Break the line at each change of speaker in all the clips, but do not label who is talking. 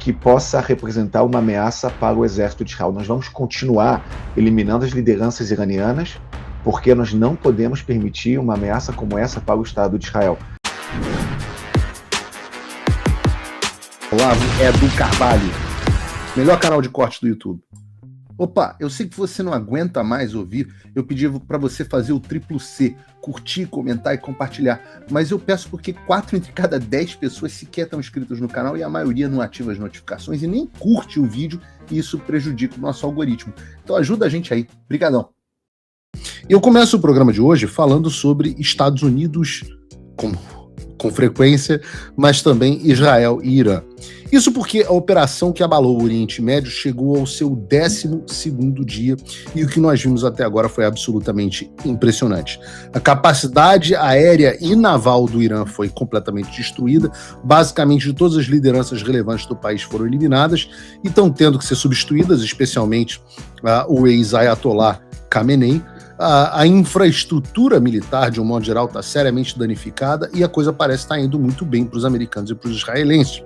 que possa representar uma ameaça para o exército de Israel. Nós vamos continuar eliminando as lideranças iranianas, porque nós não podemos permitir uma ameaça como essa para o Estado de Israel.
Olá, Edu Carvalho, melhor canal de corte do YouTube. Opa, eu sei que você não aguenta mais ouvir, eu pedi para você fazer o triplo C, curtir, comentar e compartilhar, mas eu peço porque 4 entre cada 10 pessoas sequer estão inscritas no canal e a maioria não ativa as notificações e nem curte o vídeo e isso prejudica o nosso algoritmo. Então ajuda a gente aí, brigadão. Eu começo o programa de hoje falando sobre Estados Unidos com frequência, mas também Israel e Irã. Isso porque a operação que abalou o Oriente Médio chegou ao seu 12º dia e o que nós vimos até agora foi absolutamente impressionante. A capacidade aérea e naval do Irã foi completamente destruída, basicamente todas as lideranças relevantes do país foram eliminadas e estão tendo que ser substituídas, especialmente o ex-Ayatollah Khamenei. A infraestrutura militar, de um modo geral, está seriamente danificada e a coisa parece estar indo muito bem para os americanos e para os israelenses.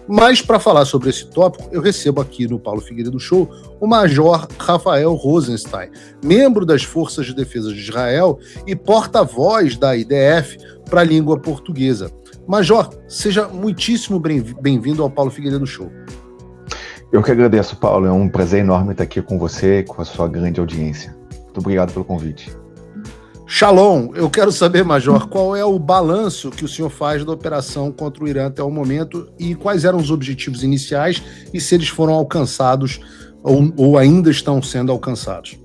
Mas, para falar sobre esse tópico, eu recebo aqui no Paulo Figueiredo Show o Major Rafael Rosenstein, membro das Forças de Defesa de Israel e porta-voz da IDF para a língua portuguesa. Major, seja muitíssimo bem-vindo ao Paulo Figueiredo Show.
Eu que agradeço, Paulo. É um prazer enorme estar aqui com você e com a sua grande audiência. Muito obrigado pelo convite.
Shalom, eu quero saber, Major, qual é o balanço que o senhor faz da operação contra o Irã até o momento e quais eram os objetivos iniciais e se eles foram alcançados ou ainda estão sendo alcançados?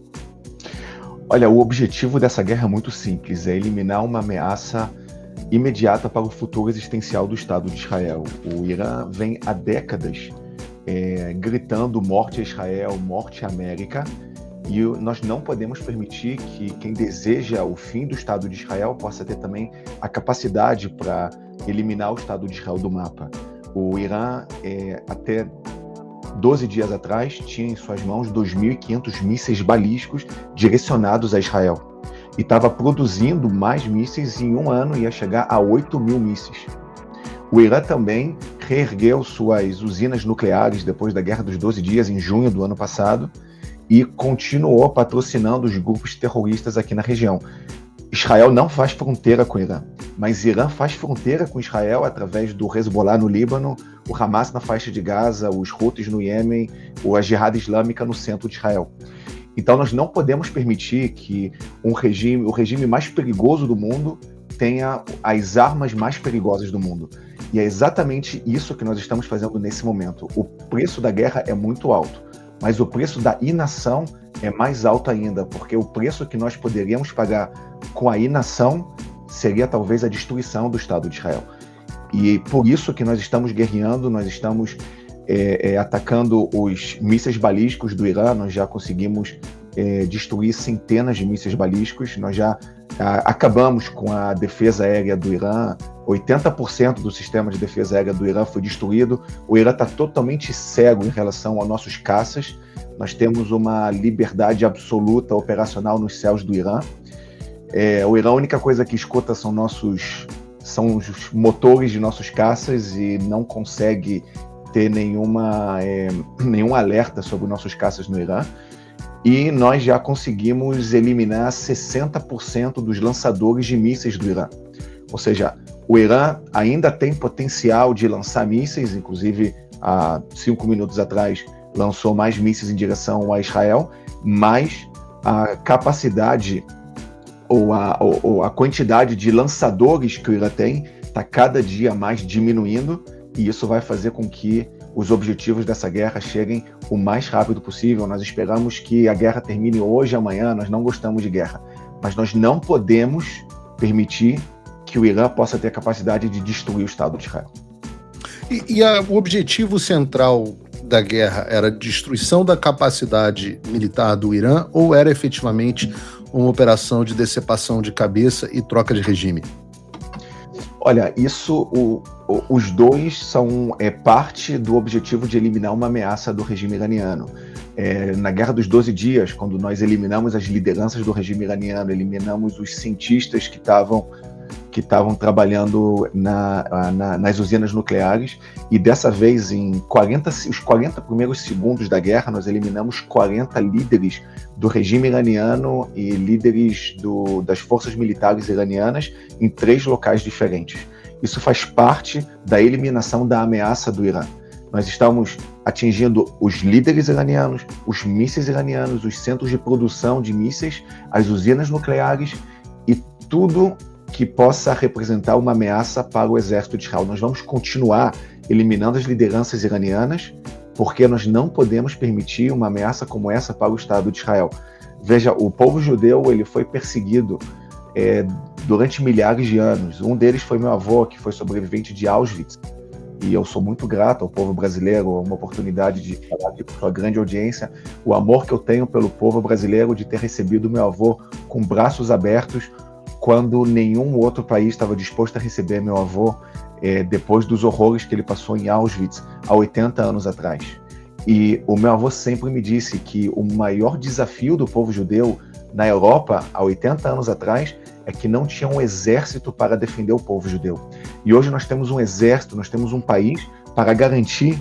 Olha, o objetivo dessa guerra é muito simples, é eliminar uma ameaça imediata para o futuro existencial do Estado de Israel. O Irã vem há décadas gritando morte a Israel, morte à América, e nós não podemos permitir que quem deseja o fim do Estado de Israel possa ter também a capacidade para eliminar o Estado de Israel do mapa. O Irã, até 12 dias atrás, tinha em suas mãos 2.500 mísseis balísticos direcionados a Israel. E estava produzindo mais mísseis em um ano, ia chegar a 8.000 mísseis. O Irã também reergueu suas usinas nucleares depois da Guerra dos 12 Dias, em junho do ano passado, e continuou patrocinando os grupos terroristas aqui na região. Israel não faz fronteira com o Irã, mas Irã faz fronteira com Israel através do Hezbollah no Líbano, o Hamas na faixa de Gaza, os Houthis no Iêmen, ou a Jihad Islâmica no centro de Israel. Então nós não podemos permitir que o regime mais perigoso do mundo tenha as armas mais perigosas do mundo. E é exatamente isso que nós estamos fazendo nesse momento. O preço da guerra é muito alto, mas o preço da inação é mais alto ainda, porque o preço que nós poderíamos pagar com a inação seria talvez a destruição do Estado de Israel. E por isso que nós estamos guerreando, nós estamos atacando os mísseis balísticos do Irã, nós já conseguimos destruir centenas de mísseis balísticos, nós já acabamos com a defesa aérea do Irã, 80% do sistema de defesa aérea do Irã foi destruído, o Irã está totalmente cego em relação aos nossos caças, nós temos uma liberdade absoluta operacional nos céus do Irã. O Irã, a única coisa que escuta são os motores de nossos caças e não consegue ter nenhum alerta sobre nossos caças no Irã. E nós já conseguimos eliminar 60% dos lançadores de mísseis do Irã. Ou seja, o Irã ainda tem potencial de lançar mísseis, inclusive há 5 minutos atrás lançou mais mísseis em direção a Israel, mas a capacidade ou a quantidade de lançadores que o Irã tem está cada dia mais diminuindo, e isso vai fazer com que os objetivos dessa guerra cheguem o mais rápido possível. Nós esperamos que a guerra termine hoje, amanhã, nós não gostamos de guerra, mas nós não podemos permitir que o Irã possa ter a capacidade de destruir o Estado de Israel.
O objetivo central da guerra era a destruição da capacidade militar do Irã ou era efetivamente uma operação de decepação de cabeça e troca de regime?
Olha, os dois são parte do objetivo de eliminar uma ameaça do regime iraniano. Na Guerra dos 12 Dias, quando nós eliminamos as lideranças do regime iraniano, eliminamos os cientistas que que estavam trabalhando nas usinas nucleares, e dessa vez, os 40 primeiros segundos da guerra, nós eliminamos 40 líderes do regime iraniano e líderes das forças militares iranianas em 3 locais diferentes. Isso faz parte da eliminação da ameaça do Irã. Nós estamos atingindo os líderes iranianos, os mísseis iranianos, os centros de produção de mísseis, as usinas nucleares e tudo que possa representar uma ameaça para o exército de Israel. Nós vamos continuar eliminando as lideranças iranianas, porque nós não podemos permitir uma ameaça como essa para o Estado de Israel. Veja, o povo judeu ele foi perseguido durante milhares de anos. Um deles foi meu avô, que foi sobrevivente de Auschwitz. E eu sou muito grato ao povo brasileiro, uma oportunidade de falar aqui com sua grande audiência, o amor que eu tenho pelo povo brasileiro de ter recebido meu avô com braços abertos, quando nenhum outro país estava disposto a receber meu avô depois dos horrores que ele passou em Auschwitz há 80 anos atrás. E o meu avô sempre me disse que o maior desafio do povo judeu na Europa, há 80 anos atrás, é que não tinha um exército para defender o povo judeu. E hoje nós temos um exército, nós temos um país para garantir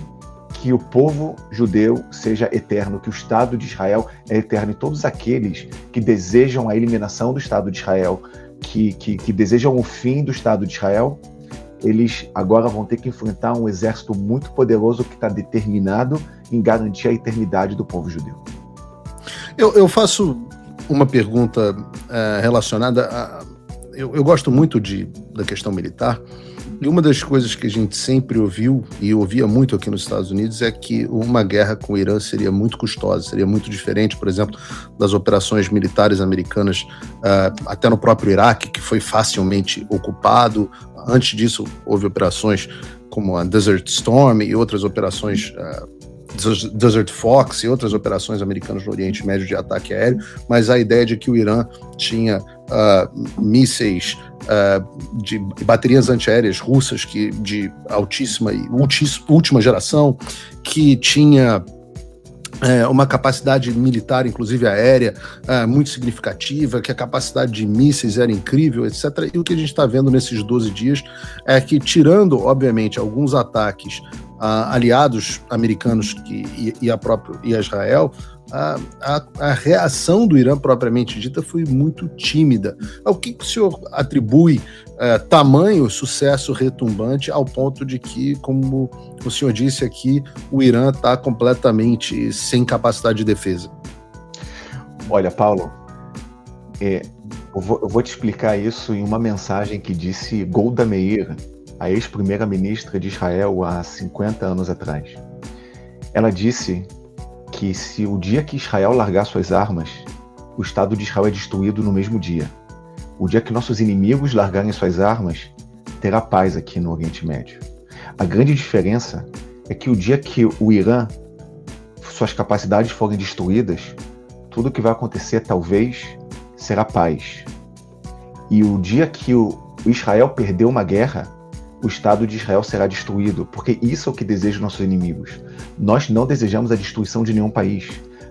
que o povo judeu seja eterno, que o Estado de Israel é eterno. E todos aqueles que desejam a eliminação do Estado de Israel, que desejam o fim do Estado de Israel, eles agora vão ter que enfrentar um exército muito poderoso que está determinado em garantir a eternidade do povo judeu.
Eu faço uma pergunta relacionada a... Eu gosto muito da questão militar, e uma das coisas que a gente sempre ouviu, e ouvia muito aqui nos Estados Unidos, é que uma guerra com o Irã seria muito custosa, seria muito diferente, por exemplo, das operações militares americanas, até no próprio Iraque, que foi facilmente ocupado. Antes disso, houve operações como a Desert Storm e outras operações... Desert Fox e outras operações americanas no Oriente Médio de ataque aéreo, mas a ideia de que o Irã tinha mísseis de baterias antiaéreas russas de altíssima e última geração, que tinha uma capacidade militar, inclusive aérea, muito significativa, que a capacidade de mísseis era incrível, etc. E o que a gente está vendo nesses 12 dias é que, tirando, obviamente, alguns ataques aliados americanos e a Israel, a reação do Irã propriamente dita foi muito tímida. Ao que o senhor atribui tamanho sucesso retumbante ao ponto de que, como o senhor disse aqui, o Irã está completamente sem capacidade de defesa?
Olha, Paulo, eu vou te explicar isso em uma mensagem que disse Golda Meir, a ex-primeira-ministra de Israel, há 50 anos atrás. Ela disse que se o dia que Israel largar suas armas, o Estado de Israel é destruído no mesmo dia. O dia que nossos inimigos largarem suas armas, terá paz aqui no Oriente Médio. A grande diferença é que o dia que o Irã, suas capacidades forem destruídas, tudo que vai acontecer, talvez, será paz. E o dia que o Israel perder uma guerra, o Estado de Israel será destruído, porque isso é o que desejam nossos inimigos. Nós não desejamos a destruição de nenhum país.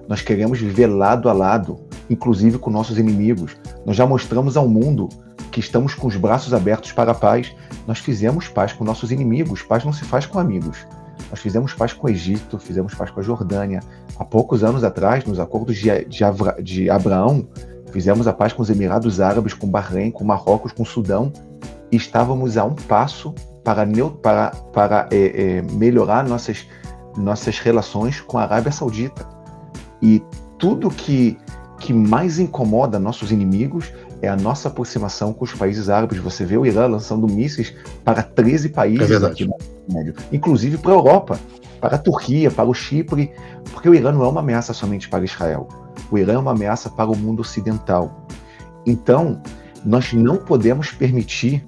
Nós queremos viver lado a lado, inclusive com nossos inimigos. Nós já mostramos ao mundo que estamos com os braços abertos para a paz. Nós fizemos paz com nossos inimigos. Paz não se faz com amigos. Nós fizemos paz com o Egito, fizemos paz com a Jordânia. Há poucos anos atrás, nos acordos de Abraão, fizemos a paz com os Emirados Árabes, com Bahrein, com Marrocos, com Sudão. E estávamos a um passo para melhorar nossas relações com a Arábia Saudita. E tudo que mais incomoda nossos inimigos é a nossa aproximação com os países árabes. Você vê o Irã lançando mísseis para 13 países aqui no Médio, inclusive para a Europa, para a Turquia, para o Chipre, porque o Irã não é uma ameaça somente para Israel. O Irã é uma ameaça para o mundo ocidental. Então, nós não podemos permitir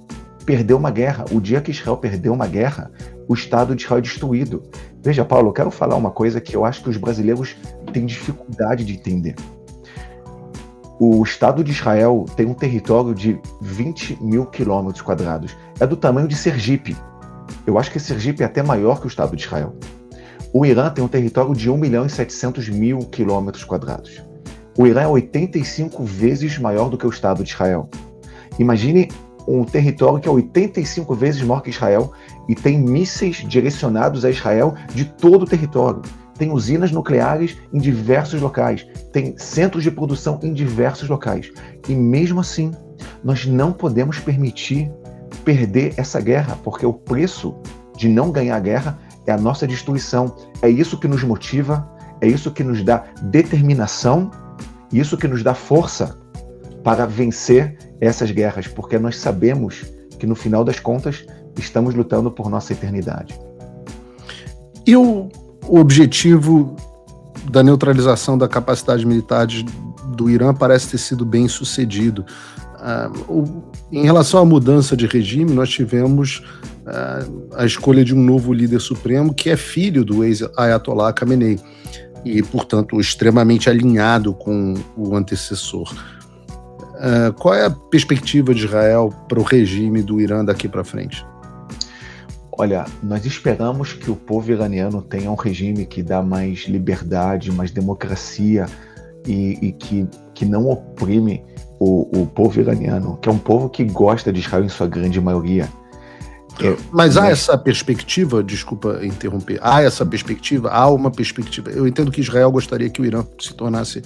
perder uma guerra. O dia que Israel perder uma guerra, o Estado de Israel é destruído. Veja, Paulo, eu quero falar uma coisa que eu acho que os brasileiros têm dificuldade de entender. O Estado de Israel tem um território de 20 mil quilômetros quadrados. É do tamanho de Sergipe. Eu acho que Sergipe é até maior que o Estado de Israel. O Irã tem um território de 1.700.000 quilômetros quadrados. O Irã é 85 vezes maior do que o Estado de Israel. Imagine um território que é 85 vezes maior que Israel e tem mísseis direcionados a Israel de todo o território. Tem usinas nucleares em diversos locais, tem centros de produção em diversos locais. E mesmo assim, nós não podemos permitir perder essa guerra, porque o preço de não ganhar a guerra é a nossa destruição. É isso que nos motiva, é isso que nos dá determinação, isso que nos dá força para vencer essas guerras, porque nós sabemos que no final das contas estamos lutando por nossa eternidade.
E o objetivo da neutralização da capacidade militar do Irã parece ter sido bem sucedido. Em relação à mudança de regime, nós tivemos a escolha de um novo líder supremo, que é filho do ex-Ayatollah Khamenei, e, portanto, extremamente alinhado com o antecessor. Qual é a perspectiva de Israel para o regime do Irã daqui para frente?
Olha, nós esperamos que o povo iraniano tenha um regime que dá mais liberdade, mais democracia e que não oprime o povo iraniano, que é um povo que gosta de Israel em sua grande maioria.
Mas há essa perspectiva, desculpa interromper, há uma perspectiva. Eu entendo que Israel gostaria que o Irã se tornasse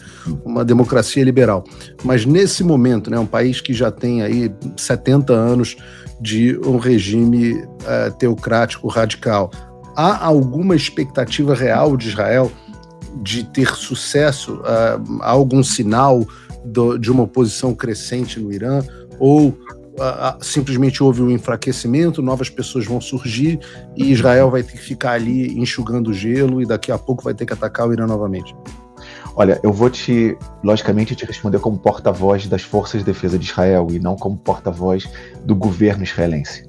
uma democracia liberal, mas nesse momento, né, um país que já tem aí 70 anos de um regime teocrático radical, há alguma expectativa real de Israel de ter sucesso? Há algum sinal de uma oposição crescente no Irã? Ou simplesmente houve um enfraquecimento, novas pessoas vão surgir e Israel vai ter que ficar ali enxugando o gelo e daqui a pouco vai ter que atacar o Irã novamente?
Olha, eu vou logicamente, te responder como porta-voz das Forças de Defesa de Israel e não como porta-voz do governo israelense.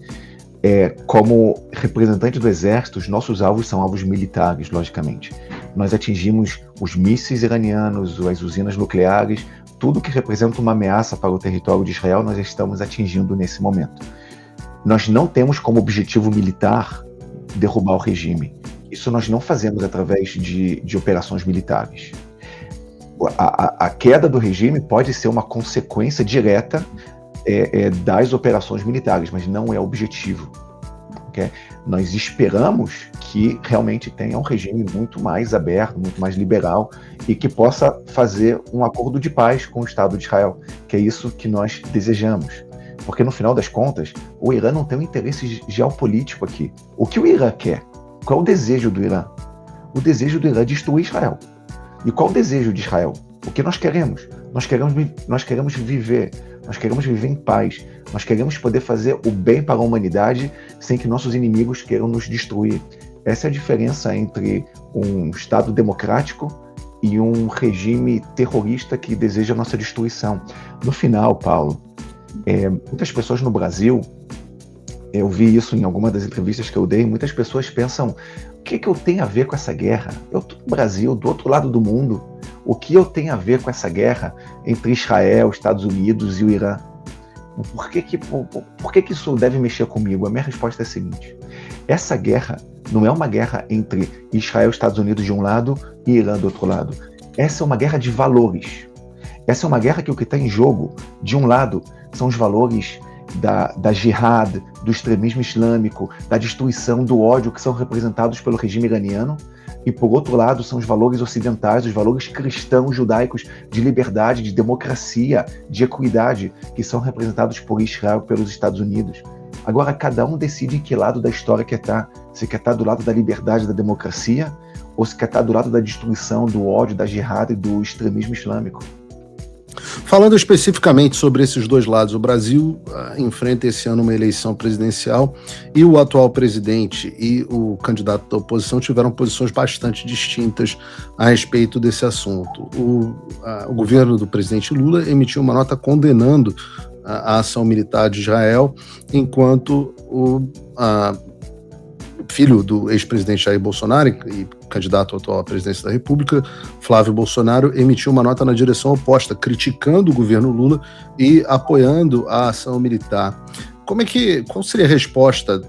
Como representante do Exército, os nossos alvos são alvos militares, logicamente. Nós atingimos os mísseis iranianos, as usinas nucleares, tudo que representa uma ameaça para o território de Israel, nós estamos atingindo nesse momento. Nós não temos como objetivo militar derrubar o regime. Isso nós não fazemos através de operações militares. A queda do regime pode ser uma consequência direta das operações militares, mas não é objetivo. Okay? Nós esperamos que realmente tenha um regime muito mais aberto, muito mais liberal e que possa fazer um acordo de paz com o Estado de Israel, que é isso que nós desejamos. Porque no final das contas, o Irã não tem um interesse geopolítico aqui. O que o Irã quer? Qual é o desejo do Irã? O desejo do Irã é destruir Israel. E qual é o desejo de Israel? O que nós queremos? Nós queremos viver. Nós queremos viver em paz. Nós queremos poder fazer o bem para a humanidade sem que nossos inimigos queiram nos destruir. Essa é a diferença entre um Estado democrático e um regime terrorista que deseja a nossa destruição. No final, Paulo, muitas pessoas no Brasil, eu vi isso em alguma das entrevistas que eu dei, muitas pessoas pensam, o que eu tenho a ver com essa guerra? Eu estou no Brasil, do outro lado do mundo. O que eu tenho a ver com essa guerra entre Israel, Estados Unidos e o Irã? Por que isso deve mexer comigo? A minha resposta é a seguinte: essa guerra não é uma guerra entre Israel e Estados Unidos de um lado e Irã do outro lado. Essa é uma guerra de valores. Essa é uma guerra que o que está em jogo, de um lado, são os valores da jihad, do extremismo islâmico, da destruição, do ódio que são representados pelo regime iraniano, e por outro lado são os valores ocidentais, os valores cristãos judaicos de liberdade, de democracia, de equidade, que são representados por Israel e pelos Estados Unidos. Agora cada um decide em que lado da história quer estar. Se quer estar do lado da liberdade, da democracia, ou se quer estar do lado da destruição, do ódio, da jihad e do extremismo islâmico.
Falando especificamente sobre esses dois lados, o Brasil enfrenta esse ano uma eleição presidencial e o atual presidente e o candidato da oposição tiveram posições bastante distintas a respeito desse assunto. O governo do presidente Lula emitiu uma nota condenando a ação militar de Israel, enquanto o filho do ex-presidente Jair Bolsonaro e candidato atual à presidência da República, Flávio Bolsonaro, emitiu uma nota na direção oposta, criticando o governo Lula e apoiando a ação militar. Qual seria a resposta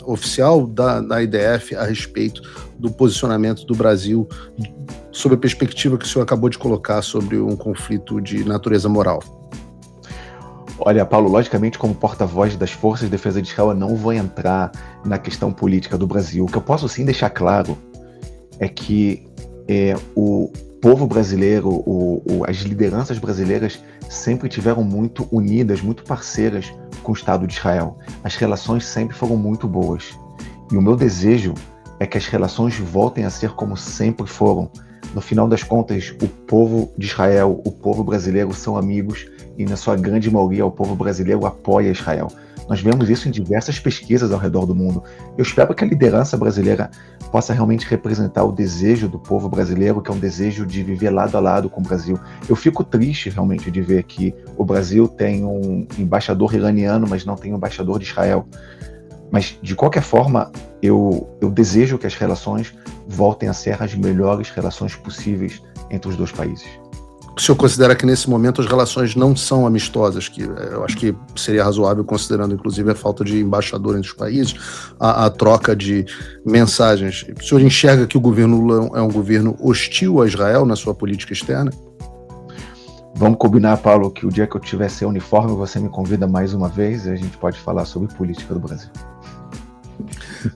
oficial da IDF a respeito do posicionamento do Brasil sob a perspectiva que o senhor acabou de colocar sobre um conflito de natureza moral?
Olha, Paulo, logicamente, como porta-voz das Forças de Defesa de Israel, eu não vou entrar na questão política do Brasil. O que eu posso sim deixar claro é que o povo brasileiro, as lideranças brasileiras sempre tiveram muito unidas, muito parceiras com o Estado de Israel. As relações sempre foram muito boas. E o meu desejo é que as relações voltem a ser como sempre foram. No final das contas, o povo de Israel, o povo brasileiro são amigos e, na sua grande maioria, o povo brasileiro apoia Israel. Nós vemos isso em diversas pesquisas ao redor do mundo. Eu espero que a liderança brasileira possa realmente representar o desejo do povo brasileiro, que é um desejo de viver lado a lado com o Brasil. Eu fico triste, realmente, de ver que o Brasil tem um embaixador iraniano, mas não tem um embaixador de Israel. Mas, de qualquer forma, eu desejo que as relações voltem a ser as melhores relações possíveis entre os dois países.
O senhor considera que, nesse momento, as relações não são amistosas? Que eu acho que seria razoável, considerando, inclusive, a falta de embaixador entre os países, a troca de mensagens. O senhor enxerga que o governo Lula é um governo hostil a Israel na sua política externa?
Vamos combinar, Paulo, que o dia que eu tiver sem uniforme, você me convida mais uma vez e a gente pode falar sobre política do Brasil.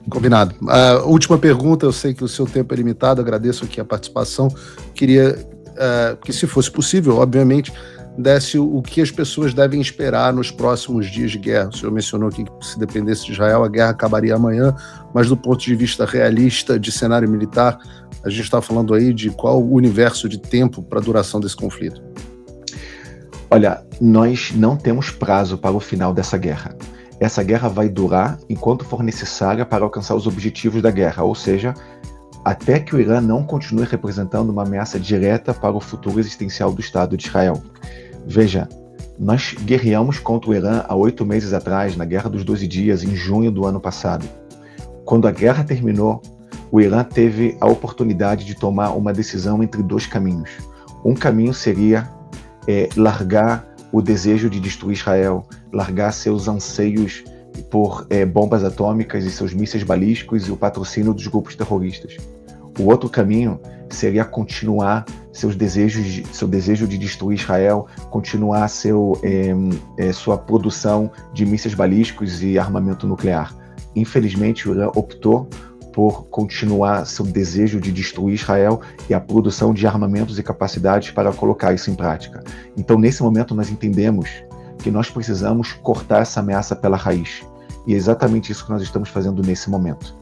Combinado. A última pergunta, eu sei que o seu tempo é limitado, agradeço aqui a participação. Queria que, se fosse possível, obviamente, desse o que as pessoas devem esperar nos próximos dias de guerra. O senhor mencionou aqui que, se dependesse de Israel, a guerra acabaria amanhã, mas do ponto de vista realista de cenário militar, a gente está falando aí de qual o universo de tempo para a duração desse conflito?
Olha, nós não temos prazo para o final dessa guerra. Essa guerra vai durar enquanto for necessária para alcançar os objetivos da guerra, ou seja, até que o Irã não continue representando uma ameaça direta para o futuro existencial do Estado de Israel. Veja, nós guerreamos contra o Irã há 8 meses atrás, na Guerra dos 12 Dias, em junho do ano passado. Quando a guerra terminou, o Irã teve a oportunidade de tomar uma decisão entre dois caminhos. Um caminho seria largar o desejo de destruir Israel, largar seus anseios por bombas atômicas e seus mísseis balísticos e o patrocínio dos grupos terroristas. O outro caminho seria continuar seu desejo de destruir Israel, continuar sua produção de mísseis balísticos e armamento nuclear. Infelizmente, o Irã optou por continuar seu desejo de destruir Israel e a produção de armamentos e capacidades para colocar isso em prática. Então, nesse momento, nós entendemos que nós precisamos cortar essa ameaça pela raiz. E é exatamente isso que nós estamos fazendo nesse momento.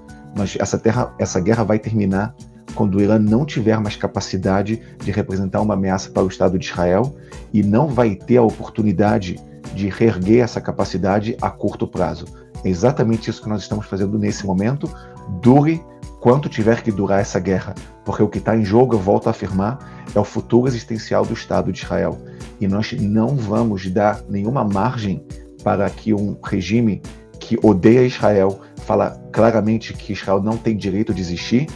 Essa guerra vai terminar quando o Irã não tiver mais capacidade de representar uma ameaça para o Estado de Israel e não vai ter a oportunidade de reerguer essa capacidade a curto prazo. É exatamente isso que nós estamos fazendo nesse momento. Dure quanto tiver que durar essa guerra, porque o que está em jogo, eu volto a afirmar, é o futuro existencial do Estado de Israel. E nós não vamos dar nenhuma margem para que um regime que odeia Israel, fala claramente que Israel não tem direito de existir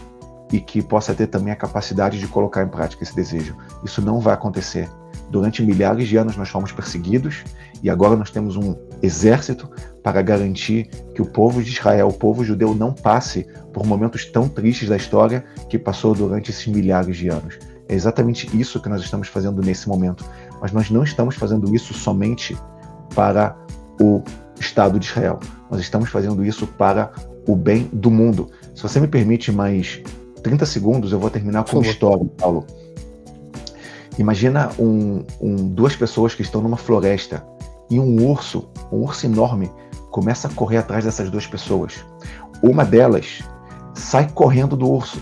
e que possa ter também a capacidade de colocar em prática esse desejo. Isso não vai acontecer. Durante milhares de anos nós fomos perseguidos e agora nós temos um exército para garantir que o povo de Israel, o povo judeu, não passe por momentos tão tristes da história que passou durante esses milhares de anos. É exatamente isso que nós estamos fazendo nesse momento. Mas nós não estamos fazendo isso somente para o Estado de Israel. Nós estamos fazendo isso para o bem do mundo. Se você me permite mais 30 segundos, eu vou terminar com uma história, Paulo. Imagina duas pessoas que estão numa floresta e um urso enorme, começa a correr atrás dessas duas pessoas. Uma delas sai correndo do urso.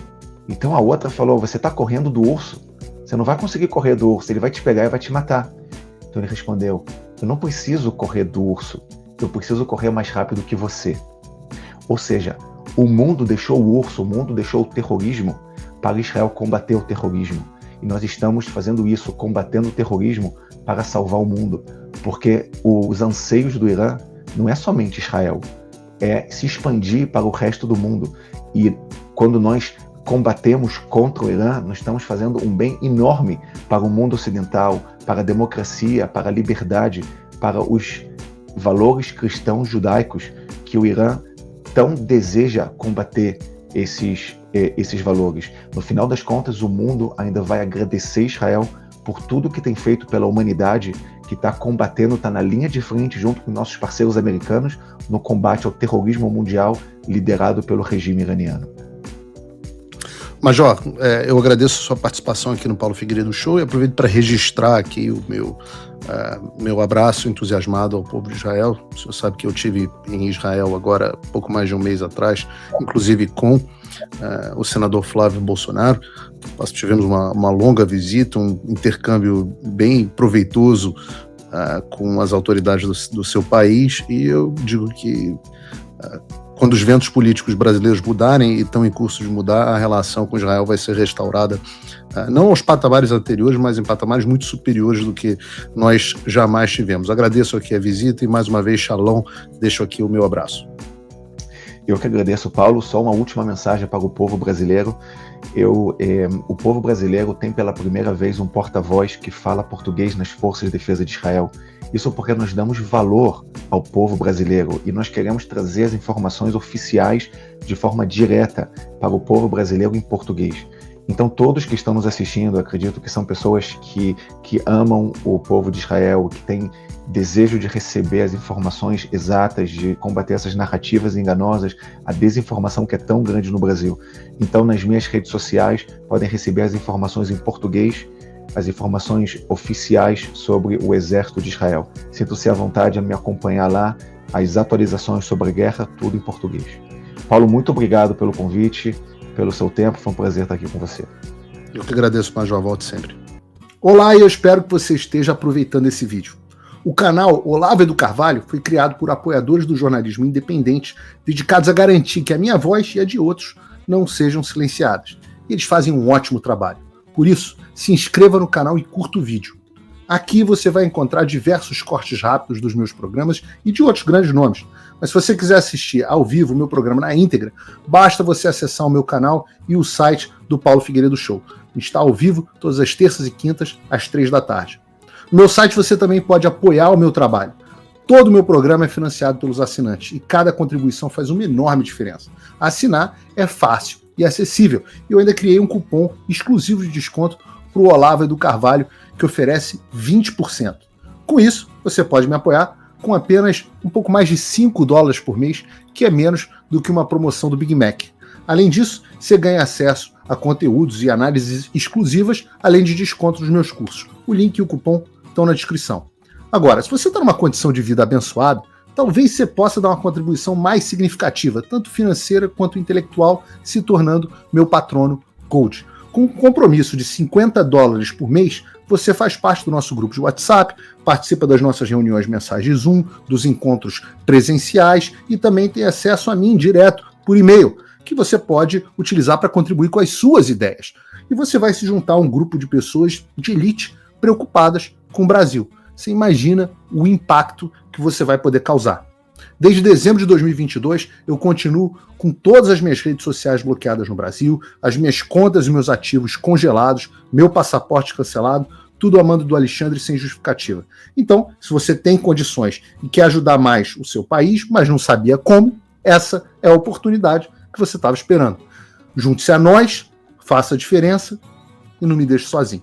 Então a outra falou: você está correndo do urso? Você não vai conseguir correr do urso, ele vai te pegar e vai te matar. Então ele respondeu: eu não preciso correr do urso, eu preciso correr mais rápido que você. Ou seja, o mundo deixou o urso, o mundo deixou o terrorismo para Israel combater o terrorismo. E nós estamos fazendo isso, combatendo o terrorismo para salvar o mundo. Porque os anseios do Irã não é somente Israel, é se expandir para o resto do mundo. E quando nós combatemos contra o Irã, nós estamos fazendo um bem enorme para o mundo ocidental, para a democracia, para a liberdade, para os valores cristãos judaicos que o Irã tão deseja combater esses valores. No final das contas, o mundo ainda vai agradecer Israel por tudo que tem feito pela humanidade, que está combatendo, está na linha de frente, junto com nossos parceiros americanos, no combate ao terrorismo mundial liderado pelo regime iraniano.
Major, eu agradeço a sua participação aqui no Paulo Figueiredo Show e aproveito para registrar aqui o meu abraço entusiasmado ao povo de Israel. O senhor sabe que eu estive em Israel agora, pouco mais de um mês atrás, inclusive com o senador Flávio Bolsonaro. Nós tivemos uma longa visita, um intercâmbio bem proveitoso com as autoridades do seu país, e eu digo que quando os ventos políticos brasileiros mudarem e estão em curso de mudar, a relação com Israel vai ser restaurada, não aos patamares anteriores, mas em patamares muito superiores do que nós jamais tivemos. Agradeço aqui a visita e, mais uma vez, Shalom, deixo aqui o meu abraço.
Eu que agradeço, Paulo. Só uma última mensagem para o povo brasileiro. O povo brasileiro tem pela primeira vez um porta-voz que fala português nas Forças de Defesa de Israel. Isso porque nós damos valor ao povo brasileiro e nós queremos trazer as informações oficiais de forma direta para o povo brasileiro em português. Então, todos que estão nos assistindo, acredito que são pessoas que amam o povo de Israel, que têm desejo de receber as informações exatas, de combater essas narrativas enganosas, a desinformação que é tão grande no Brasil. Então, nas minhas redes sociais, podem receber as informações em português, as informações oficiais sobre o Exército de Israel. Sinto-se à vontade a me acompanhar lá, as atualizações sobre a guerra, tudo em português. Paulo, muito obrigado pelo convite, pelo seu tempo, foi um prazer estar aqui com você.
Eu que agradeço, Major, volte sempre. Olá, e eu espero que você esteja aproveitando esse vídeo. O canal Olavo do Carvalho foi criado por apoiadores do jornalismo independente, dedicados a garantir que a minha voz e a de outros não sejam silenciadas. E eles fazem um ótimo trabalho. Por isso, se inscreva no canal e curta o vídeo. Aqui você vai encontrar diversos cortes rápidos dos meus programas e de outros grandes nomes. Mas se você quiser assistir ao vivo o meu programa na íntegra, basta você acessar o meu canal e o site do Paulo Figueiredo Show. Está ao vivo todas as terças e quintas, às 3 da tarde. No meu site você também pode apoiar o meu trabalho. Todo o meu programa é financiado pelos assinantes e cada contribuição faz uma enorme diferença. Assinar é fácil e acessível. E eu ainda criei um cupom exclusivo de desconto para o Olavo do Carvalho, que oferece 20%. Com isso, você pode me apoiar com apenas um pouco mais de $5 por mês, que é menos do que uma promoção do Big Mac. Além disso, você ganha acesso a conteúdos e análises exclusivas, além de desconto nos meus cursos. O link e o cupom estão na descrição. Agora, se você está numa condição de vida abençoada, talvez você possa dar uma contribuição mais significativa, tanto financeira quanto intelectual, se tornando meu patrono Coach. Com um compromisso de $50 por mês, você faz parte do nosso grupo de WhatsApp, participa das nossas reuniões mensais de Zoom, dos encontros presenciais e também tem acesso a mim direto por e-mail, que você pode utilizar para contribuir com as suas ideias. E você vai se juntar a um grupo de pessoas de elite preocupadas com o Brasil. Você imagina o impacto que você vai poder causar. Desde dezembro de 2022, eu continuo com todas as minhas redes sociais bloqueadas no Brasil, as minhas contas e meus ativos congelados, meu passaporte cancelado, tudo a mando do Alexandre sem justificativa. Então, se você tem condições e quer ajudar mais o seu país, mas não sabia como, essa é a oportunidade que você estava esperando. Junte-se a nós, faça a diferença e não me deixe sozinho.